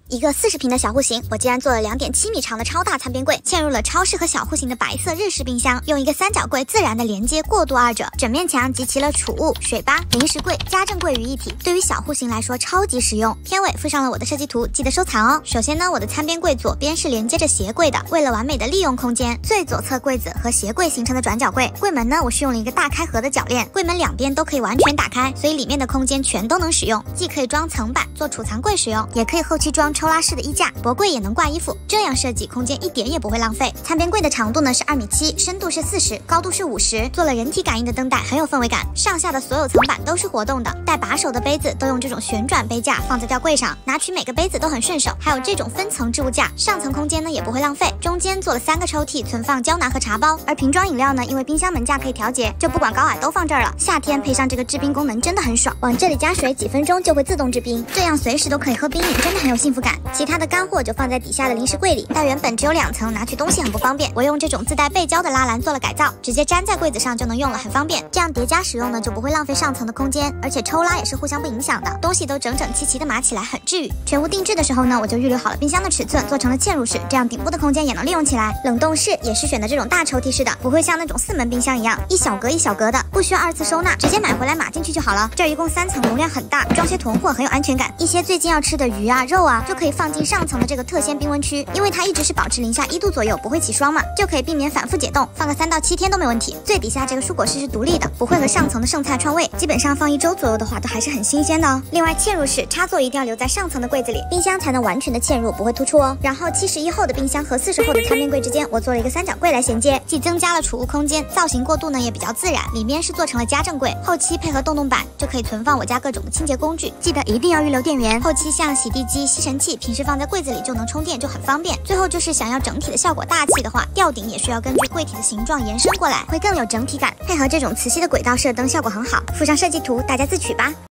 一个40平的小户型，我竟然做了2.7米长的超大餐边柜，嵌入了超适合小户型的白色日式冰箱，用一个三角柜自然的连接过渡二者，整面墙集齐了储物、水吧、零食柜、家政柜于一体，对于小户型来说超级实用。片尾附上了我的设计图，记得收藏哦。首先呢，我的餐边柜左边是连接着鞋柜的，为了完美的利用空间，最左侧柜子和鞋柜形成的转角柜。柜门呢，我是用了一个大开合的铰链，柜门两边都可以完全打开，所以里面的空间全都能使用，既可以装层板做储藏柜使用，也可以后期装抽拉式的衣架，脖柜也能挂衣服，这样设计空间一点也不会浪费。餐边柜的长度呢是2.7米，深度是40，高度是50，做了人体感应的灯带，很有氛围感。上下的所有层板都是活动的，带把手的杯子都用这种旋转杯架放在吊柜上，拿取每个杯子都很顺手。还有这种分层置物架，上层空间呢也不会浪费。中间做了3个抽屉存放胶囊和茶包，而瓶装饮料呢，因为冰箱门架可以调节，就不管高矮都放这儿了。夏天配上这个制冰功能真的很爽，往这里加水，几分钟就会自动制冰，这样随时都可以喝冰饮，真的很有幸福感。其他的干货就放在底下的零食柜里，但原本只有2层，拿取东西很不方便，我用这种自带背胶的拉篮做了改造，直接粘在柜子上就能用了，很方便。这样叠加使用呢，就不会浪费上层的空间，而且抽拉也是互相不影响的，东西都整整齐齐的码起来，很治愈。全屋定制的时候呢，我就预留好了冰箱的尺寸，做成了嵌入式，这样顶部的空间也能利用起来。冷冻室也是选的这种大抽屉式的，不会像那种4门冰箱一样一小格一小格的，不需要2次收纳，直接买回来码进去就好了。这儿一共3层，容量很大，装些囤货很有安全感。一些最近要吃的鱼啊、肉啊，就可以放进上层的这个特鲜冰温区，因为它一直是保持零下1度左右，不会起霜嘛，就可以避免反复解冻，放个3到7天都没问题。最底下这个蔬果室是独立的，不会和上层的剩菜串味，基本上放1周左右的话，都还是很新鲜的哦。另外嵌入式插座一定要留在上层的柜子里，冰箱才能完全的嵌入，不会突出哦。然后71后的冰箱和40后的餐边柜之间，我做了一个三角柜来衔接，既增加了储物空间，造型过渡呢也比较自然。里面是做成了家政柜，后期配合洞洞板就可以存放我家各种的清洁工具，记得一定要预留电源。后期像洗地机、吸尘器，平时放在柜子里就能充电，就很方便。最后就是想要整体的效果大气的话，吊顶也需要根据柜体的形状延伸过来，会更有整体感。配合这种磁吸的轨道射灯，效果很好。附上设计图，大家自取吧。